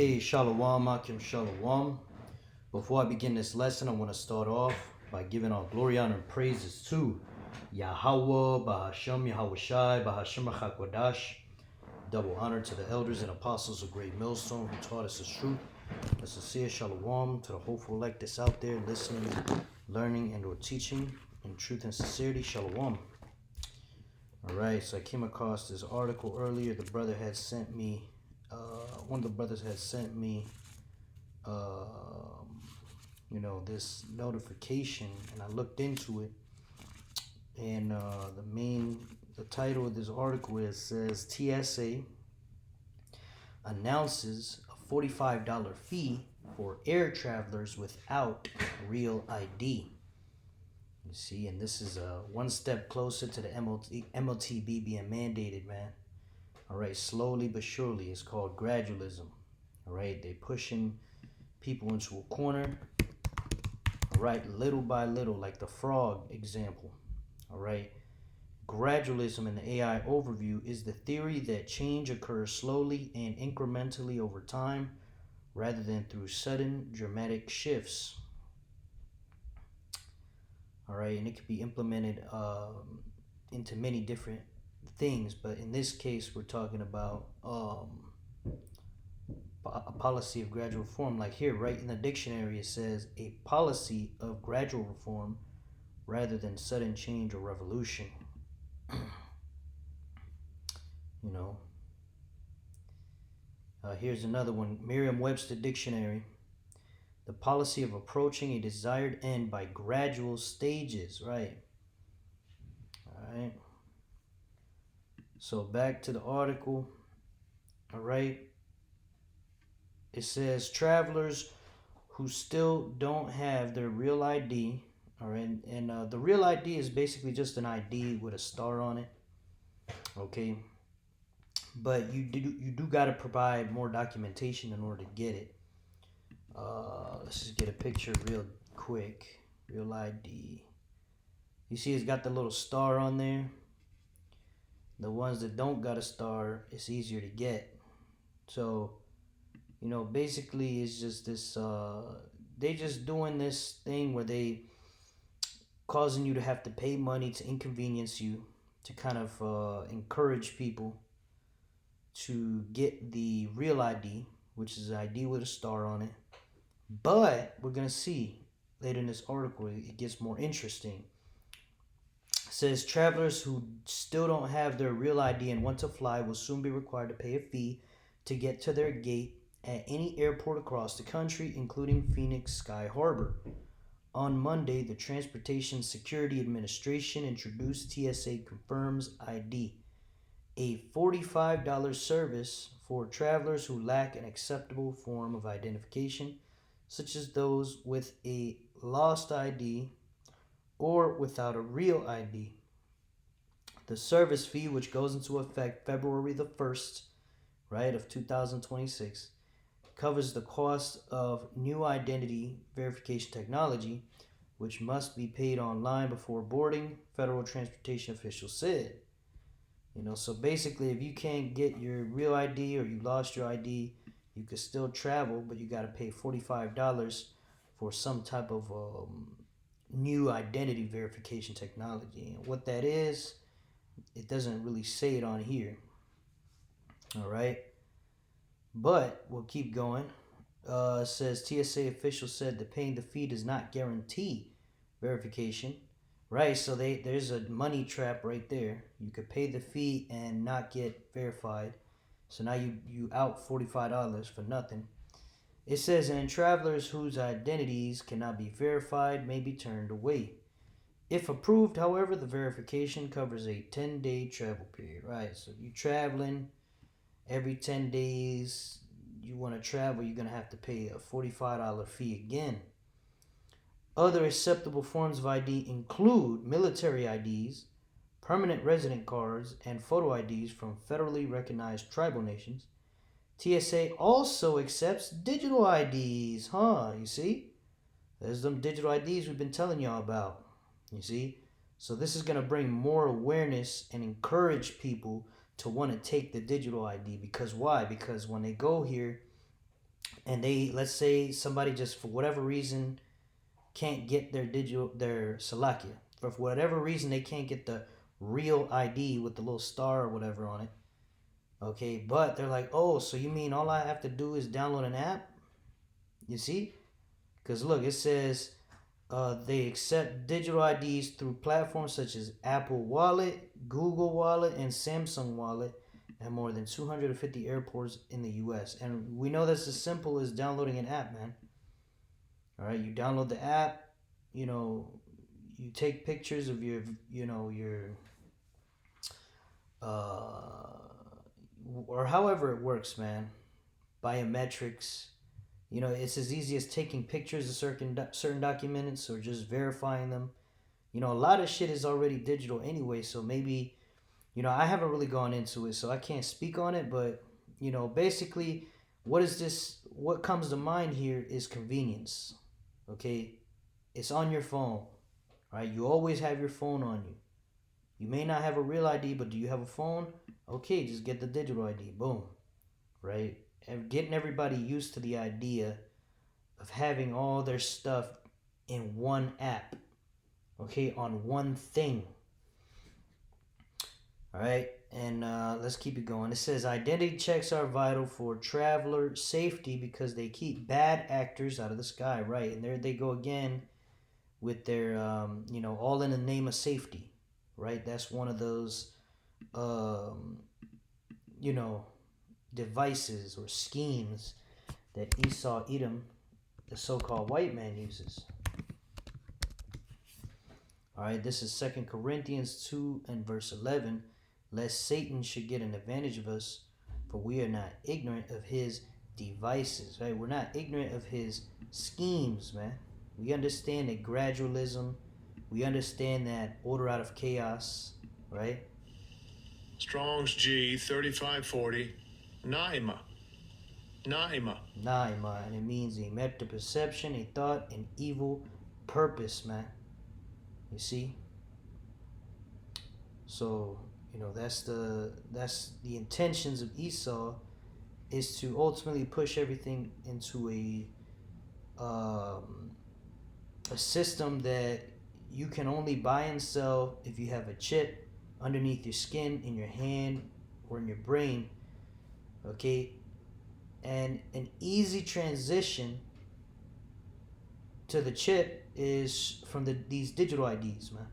Hey, Shalom, Akim Shalom. Before I begin this lesson, I want to start off by giving all glory, honor, and praises to Yahweh, Bahasham, Yahweh Shai, Bahasham HaKodash. Double honor to the elders and apostles of Great Millstone who taught us the truth. A sincere Shalom to the hopeful elect that's out there listening, learning, and or teaching in truth and sincerity. Shalom. Alright, so I came across this article earlier. The brother had sent me one of the brothers had sent me this notification, and I looked into it, and the title of this article says TSA announces a $45 fee for air travelers without real ID. You see, and this is one step closer to the MOTB being mandated, man. All right, slowly but surely. It's called gradualism. All right, they pushing people into a corner. All right, little by little, like the frog example. All right, gradualism in the AI overview is the theory that change occurs slowly and incrementally over time, rather than through sudden dramatic shifts. All right, and it can be implemented into many different things, but in this case we're talking about a policy of gradual reform. Like here, right in the dictionary, it says a policy of gradual reform rather than sudden change or revolution. Here's another one. Merriam-Webster dictionary: the policy of approaching a desired end by gradual stages. Right. All right. So back to the article. All right. It says travelers who still don't have their real ID. All right. And the real ID is basically just an ID with a star on it. Okay. But you do got to provide more documentation in order to get it. Let's just get a picture real quick. Real ID. You see it's got the little star on there. The ones that don't got a star, it's easier to get. So, basically it's just this, they just doing this thing where they causing you to have to pay money to inconvenience you, to kind of encourage people to get the real ID, which is an ID with a star on it. But we're going to see later in this article, it gets more interesting. It says travelers who still don't have their real ID and want to fly will soon be required to pay a fee to get to their gate at any airport across the country, including Phoenix Sky Harbor. On Monday, the Transportation Security Administration introduced TSA Confirms ID, a $45 service for travelers who lack an acceptable form of identification, such as those with a lost ID or without a real ID. The service fee, which goes into effect February the 1st, right, of 2026, covers the cost of new identity verification technology, which must be paid online before boarding, federal transportation officials said. So basically, if you can't get your real ID or you lost your ID, you could still travel, but you got to pay $45 for some type of new identity verification technology. And what that is, it doesn't really say it on here. All right. But we'll keep going. It says TSA officials said that paying the fee does not guarantee verification. Right, so there's a money trap right there. You could pay the fee and not get verified. So now you out $45 for nothing. It says, and travelers whose identities cannot be verified may be turned away. If approved, however, the verification covers a 10-day travel period. Right, so if you're traveling every 10 days, you want to travel, you're going to have to pay a $45 fee again. Other acceptable forms of ID include military IDs, permanent resident cards, and photo IDs from federally recognized tribal nations. TSA also accepts digital IDs, You see? There's them digital IDs we've been telling y'all about. You see? So this is going to bring more awareness and encourage people to want to take the digital ID. Because why? Because when they go here, and let's say somebody just for whatever reason can't get their Salakia. For whatever reason they can't get the real ID with the little star or whatever on it. Okay, but they're like, oh, so you mean all I have to do is download an app? You see? Because look, it says they accept digital IDs through platforms such as Apple Wallet, Google Wallet, and Samsung Wallet at more than 250 airports in the U.S. And we know that's as simple as downloading an app, man. All right, you download the app, you take pictures of your, or however it works, man. Biometrics. It's as easy as taking pictures of certain documents or just verifying them. A lot of shit is already digital anyway, so maybe, I haven't really gone into it, so I can't speak on it, but, basically, what comes to mind here is convenience, okay? It's on your phone, right? You always have your phone on you. You may not have a real ID, but do you have a phone? Okay, just get the digital ID, boom, right? And getting everybody used to the idea of having all their stuff in one app, okay, on one thing. All right, and let's keep it going. It says identity checks are vital for traveler safety because they keep bad actors out of the sky, right? And there they go again with their, all in the name of safety, right? That's one of those, devices or schemes that Esau Edom, the so-called white man, uses. All right, this is 2 Corinthians 2 and verse 11. Lest Satan should get an advantage of us, for we are not ignorant of his devices, right? We're not ignorant of his schemes, man. We understand that gradualism. We understand that order out of chaos, right? Strong's G 3540. Naima, and it means a meta perception, a thought, an evil purpose, man. You see? So, that's the intentions of Esau, is to ultimately push everything into a system that you can only buy and sell if you have a chip underneath your skin, in your hand, or in your brain. Okay? And an easy transition to the chip is from these digital IDs, man.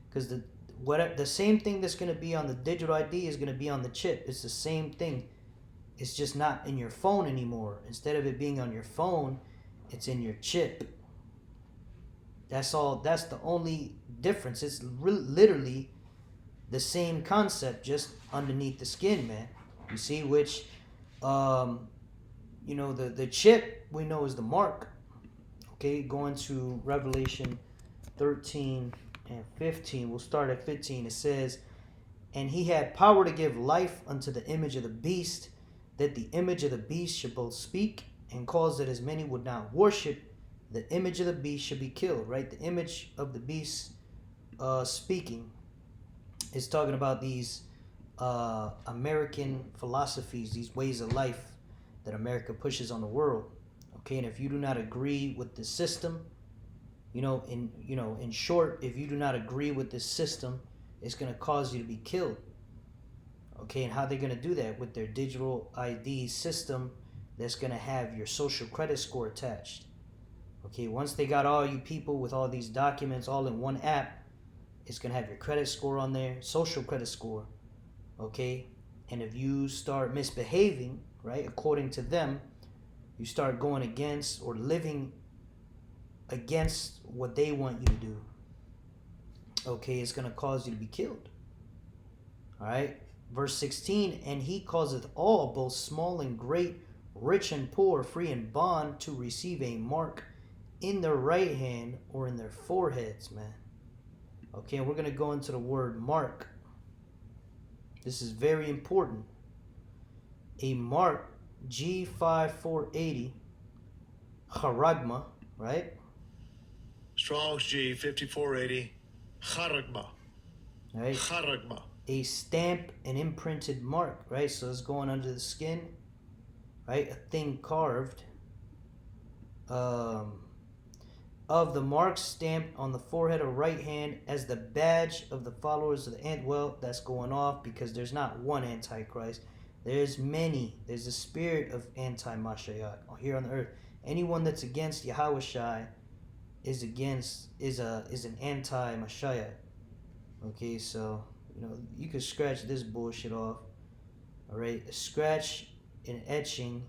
Because the same thing that's going to be on the digital ID is going to be on the chip. It's the same thing. It's just not in your phone anymore. Instead of it being on your phone, it's in your chip. That's all. That's the only difference. It's literally the same concept, just underneath the skin, man. You see, which, the chip we know is the mark. Okay, going to Revelation 13 and 15. We'll start at 15. It says, and he had power to give life unto the image of the beast, that the image of the beast should both speak and cause that as many would not worship the image of the beast should be killed, right? The image of the beast speaking is talking about these American philosophies, these ways of life that America pushes on the world. Okay, and if you do not agree with the system, in short, if you do not agree with this system, it's going to cause you to be killed. Okay, and how they're going to do that? With their digital ID system that's going to have your social credit score attached. Okay, once they got all you people with all these documents all in one app, it's going to have your credit score on there, social credit score. Okay, and if you start misbehaving, right, according to them, you start going against or living against what they want you to do, okay, it's going to cause you to be killed. All right, verse 16, and he causeth all, both small and great, rich and poor, free and bond, to receive a mark in their right hand or in their foreheads, man. Okay, and we're going to go into the word mark. This is very important. A mark, G5480, charagma, right? Strong's G 5480. Charagma. Right? Charagma. A stamp, an imprinted mark, right? So it's going under the skin. right? A thing carved, um, of the mark stamped on the forehead or right hand as the badge of the followers of the ant. Well, that's going off because there's not one Antichrist. There's many. There's the spirit of anti-Mashiach here on the earth. Anyone that's against Yahweh Shai is an anti-Mashiach. Okay, so you can scratch this bullshit off. All right, scratch an etching,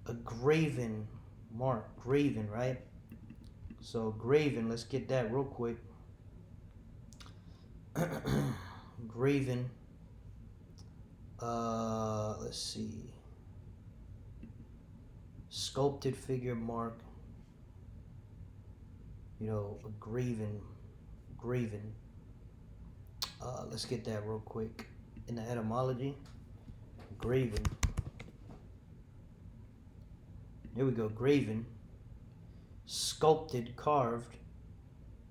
a graven mark, graven, right? So graven, let's get that real quick. Graven. Let's see. Sculpted figure mark. A graven. Let's get that real quick. In the etymology, graven. There we go. Graven. Sculpted, carved.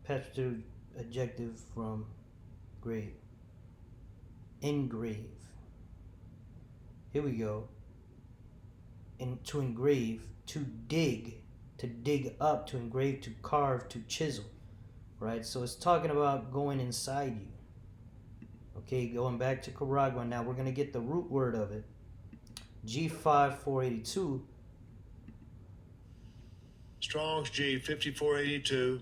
Pectoral adjective from grave. Engrave. Here we go. To engrave, to dig up, to engrave, to carve, to chisel, right? So it's talking about going inside you. Okay, going back to Karagma. Now we're going to get the root word of it. G5482. Strong's G 5482.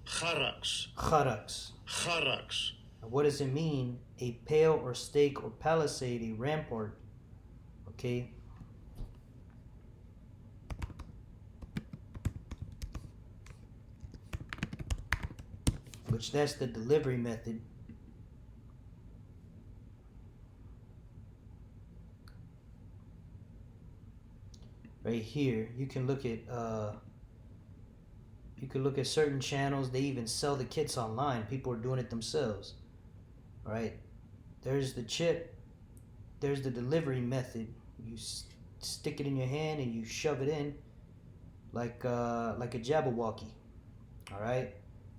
Charax. Charax. Charax. What does it mean? A pale or stake or palisade, a rampart. Okay. Which that's the delivery method. Right here, you can look at certain channels. They even sell the kits online. People are doing it themselves. All right, there's the chip. There's the delivery method. You stick it in your hand and you shove it in, like a Jabberwocky. All right,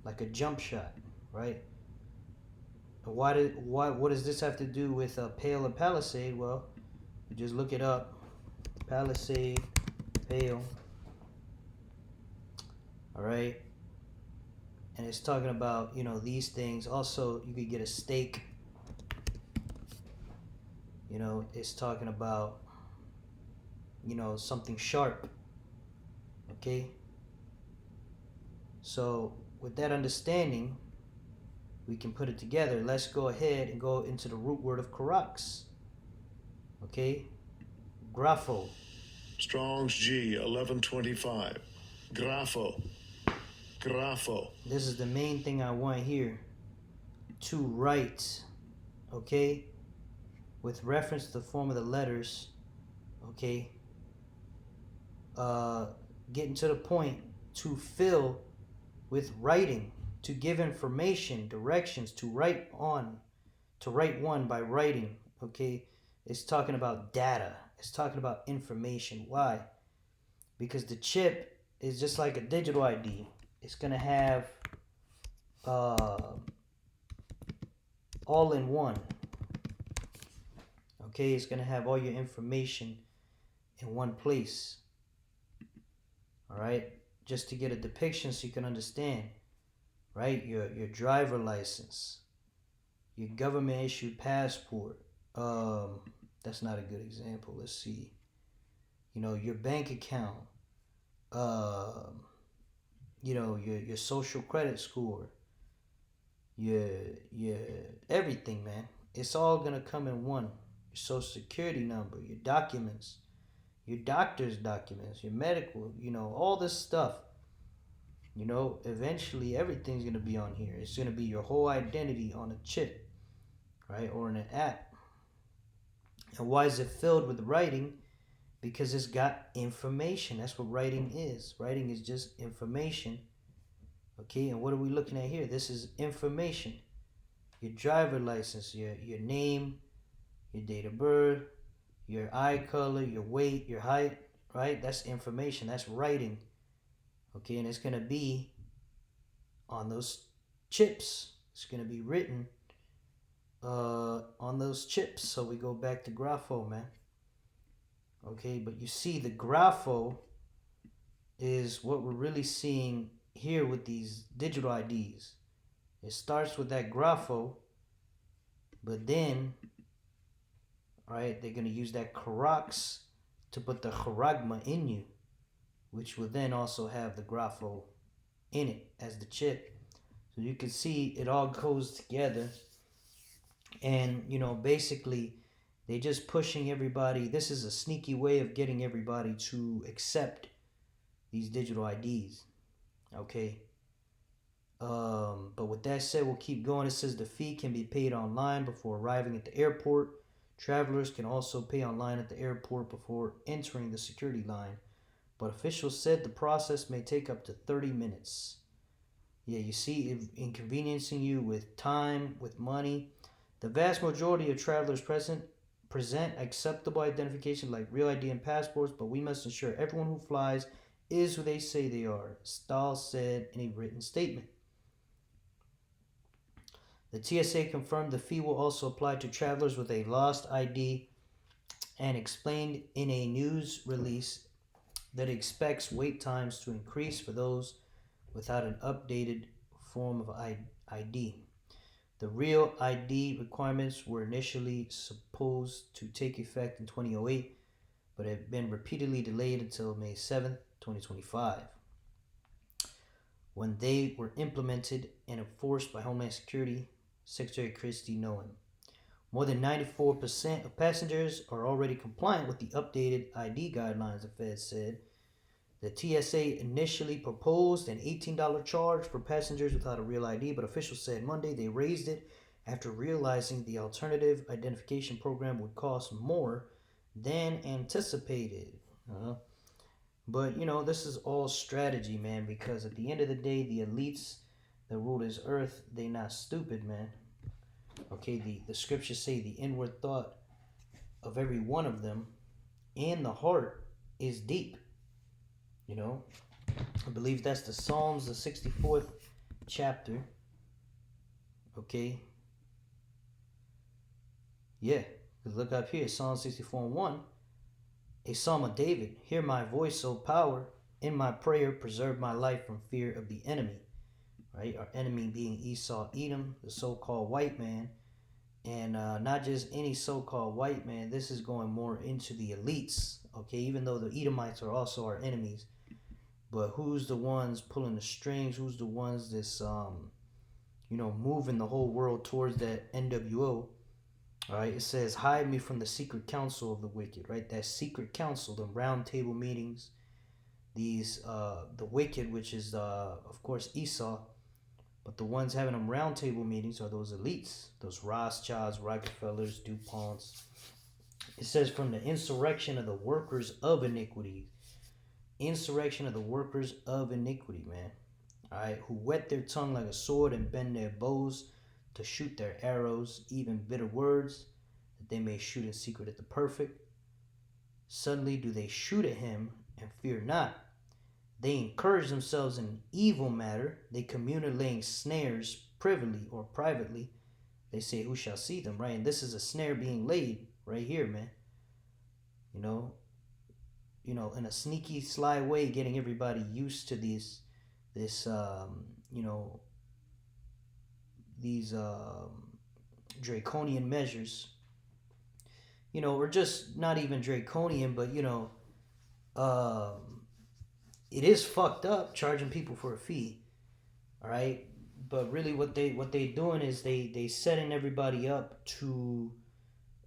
like a jump shot. Right. What does this have to do with a pale or palisade? Well, you just look it up. Palisade, pale. All right. And it's talking about, these things. Also, you could get a stake. It's talking about, something sharp. Okay? So, with that understanding, we can put it together. Let's go ahead and go into the root word of Karax. Okay? Grapho. Strong's G 1125. Grapho. Grapho. This is the main thing I want here. To write. Okay? With reference to the form of the letters. Okay? Getting to the point. To fill with writing. To give information, directions, to write on. To write one by writing. Okay? It's talking about data. It's talking about information. Why? Because the chip is just like a digital ID. It's going to have all in one. Okay, it's going to have all your information in one place. All right, just to get a depiction so you can understand. Right, your driver license, your government issued passport. That's not a good example. Let's see. Your bank account. Your social credit score. Your everything, man. It's all gonna come in one. Your social security number, your documents, your doctor's documents, your medical, all this stuff. Eventually everything's gonna be on here. It's gonna be your whole identity on a chip, right? Or in an app. And why is it filled with writing? Because it's got information. That's what writing is. Writing is just information. Okay, and what are we looking at here? This is information. Your driver license, your name, your date of birth, your eye color, your weight, your height, right? That's information. That's writing. Okay, and it's going to be on those chips. It's going to be written on those chips. So we go back to Grapho, man. Okay, but you see the grapho is what we're really seeing here with these digital IDs. It starts with that grapho, but then, all right, they're going to use that Karax to put the charagma in you, which will then also have the grapho in it as the chip. So you can see it all goes together. And, basically, they just pushing everybody. This is a sneaky way of getting everybody to accept these digital IDs. Okay. But with that said, we'll keep going. It says the fee can be paid online before arriving at the airport. Travelers can also pay online at the airport before entering the security line. But officials said the process may take up to 30 minutes. Yeah, you see, inconveniencing you with time, with money. The vast majority of travelers present acceptable identification like real ID and passports, but we must ensure everyone who flies is who they say they are, Stahl said in a written statement. The TSA confirmed the fee will also apply to travelers with a lost ID and explained in a news release that it expects wait times to increase for those without an updated form of ID. The real ID requirements were initially supposed to take effect in 2008, but have been repeatedly delayed until May 7th, 2025, when they were implemented and enforced by Homeland Security Secretary Kristi Noem. More than 94% of passengers are already compliant with the updated ID guidelines, the Fed said. The TSA initially proposed an $18 charge for passengers without a real ID, but officials said Monday they raised it after realizing the alternative identification program would cost more than anticipated. But, this is all strategy, man, because at the end of the day, the elites that rule this earth, they not stupid, man. Okay, the scriptures say the inward thought of every one of them and the heart is deep. I believe that's the Psalms, the 64th chapter. Okay. Yeah, look up here, Psalm 64:1. A psalm of David. Hear my voice, O power. In my prayer, preserve my life from fear of the enemy. Right? Our enemy being Esau, Edom, the so-called white man. And not just any so-called white man. This is going more into the elites. Okay, even though the Edomites are also our enemies. But who's the ones pulling the strings? Who's the ones that's, moving the whole world towards that NWO? All right, it says, hide me from the secret counsel of the wicked, right? That secret counsel, the round table meetings, these, the wicked, which is, of course, Esau, but the ones having them round table meetings are those elites, those Rothschilds, Rockefellers, DuPonts. It says, from the insurrection of the workers of iniquity. Insurrection of the workers of iniquity, man. All right, who whet their tongue like a sword and bend their bows to shoot their arrows, even bitter words, that they may shoot in secret at the perfect. Suddenly do they shoot at him and fear not. They encourage themselves in an evil matter. They commune laying snares privily or privately. They say, who shall see them, right? And this is a snare being laid right here, man. In a sneaky, sly way, getting everybody used to these draconian measures, or just not even draconian, but it is fucked up charging people for a fee, all right. But really, what they doing is they setting everybody up to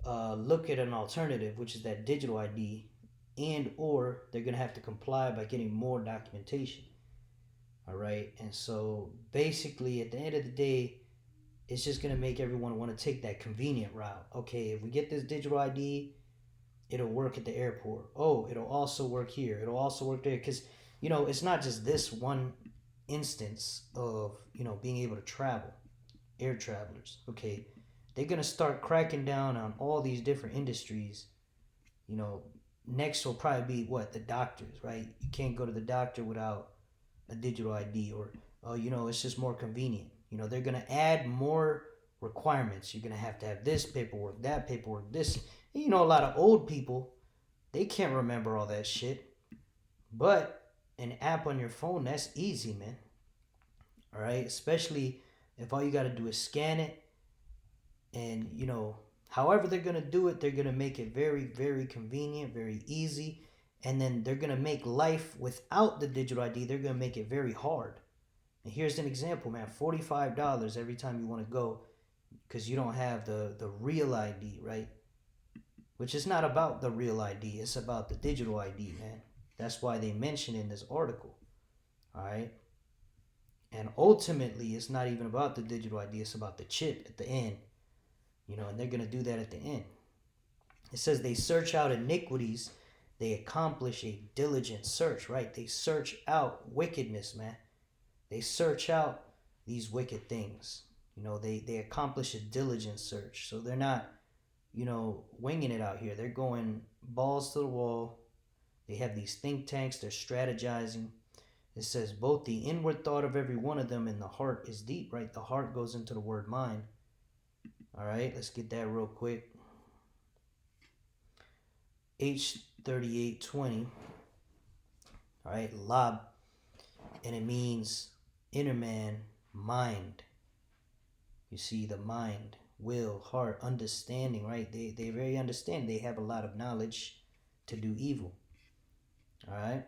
look at an alternative, which is that digital ID, and or they're gonna have to comply by getting more documentation. All right, and so basically, at the end of the day, it's just gonna make everyone want to take that convenient route. Okay, if we get this digital ID, it'll work at the airport. Oh, it'll also work here. It'll also work there, because it's not just this one instance of being able to travel, air travelers. Okay, they're gonna start cracking down on all these different industries. Next will probably be the doctors, right? You can't go to the doctor without a digital ID, or it's just more convenient. They're gonna add more requirements. You're gonna have to have this paperwork, that paperwork, this. A lot of old people, They can't remember all that shit. But an app on your phone, that's easy, man. All right, especially if all you got to do is scan it, and however they're going to do it, they're going to make it very, very convenient, very easy. And then they're going to make life without the digital ID, they're going to make it very hard. And here's an example, man. $45 every time you want to go because you don't have the real ID, right? Which is not about the real ID. It's about the digital ID, man. That's why they mention in this article. All right. And ultimately, it's not even about the digital ID. It's about the chip at the end. And they're going to do that at the end. It says they search out iniquities. They accomplish a diligent search, right? They search out wickedness, man. They search out these wicked things. They accomplish a diligent search. So they're not, winging it out here. They're going balls to the wall. They have these think tanks. They're strategizing. It says both the inward thought of every one of them and the heart is deep, right? The heart goes into the word mind. All right, let's get that real quick. H3820. All right, lab. And it means inner man, mind. You see, the mind, will, heart, understanding, right? They very understand. They have a lot of knowledge to do evil. All right.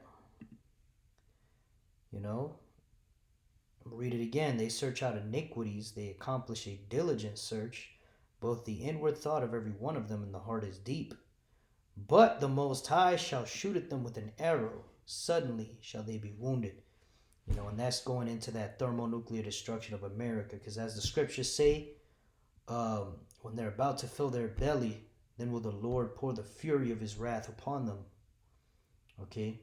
Read it again. They search out iniquities. They accomplish a diligent search. Both the inward thought of every one of them and the heart is deep. But the Most High shall shoot at them with an arrow. Suddenly shall they be wounded. And that's going into that thermonuclear destruction of America. Because as the scriptures say, when they're about to fill their belly, then will the Lord pour the fury of his wrath upon them. Okay?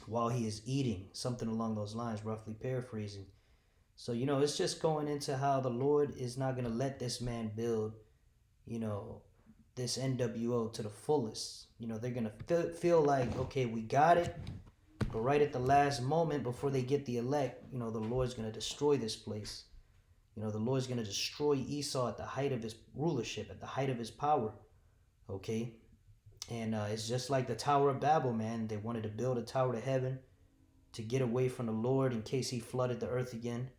While he is eating, something along those lines, roughly paraphrasing. So, it's just going into how the Lord is not going to let this man build, this NWO to the fullest. They're going to feel like, okay, we got it. But right at the last moment, before they get the elect, the Lord's going to destroy this place. The Lord's going to destroy Esau at the height of his rulership, at the height of his power. Okay? And it's just like the Tower of Babel, man. They wanted to build a tower to heaven to get away from the Lord in case he flooded the earth again.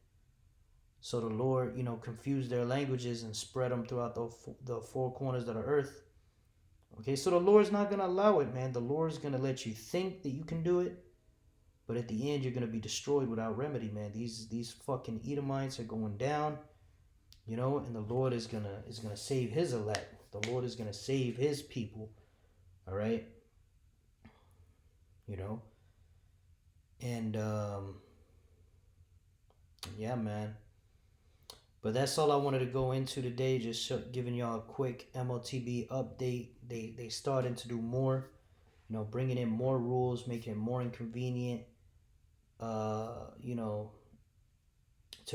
So the Lord, confused their languages and spread them throughout the four corners of the earth. Okay, so the Lord's not going to allow it, man. The Lord's going to let you think that you can do it. But at the end, you're going to be destroyed without remedy, man. These fucking Edomites are going down, and the Lord is gonna save his elect. The Lord is going to save his people. All right. And yeah, man. But that's all I wanted to go into today. Just giving y'all a quick MOTB update. They starting to do more, bringing in more rules, making it more inconvenient, to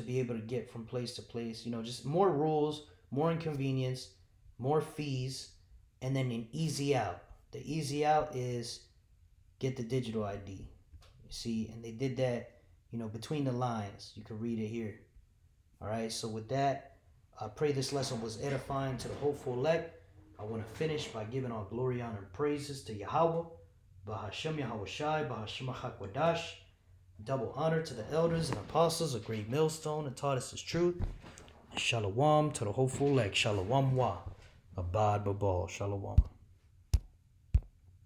be able to get from place to place. Just more rules, more inconvenience, more fees, and then an easy out. The easy out is get the digital ID. You see, and they did that, between the lines. You can read it here. All right, so with that, I pray this lesson was edifying to the hopeful elect. I want to finish by giving all glory, honor, and praises to Yahweh, Bahashem Yahweh Shai, Bahashem HaKwadash. Double honor to the elders and apostles, a great millstone that taught us his truth. Shalom to the hopeful elect. Shalom wa. Abad babal. Shalom.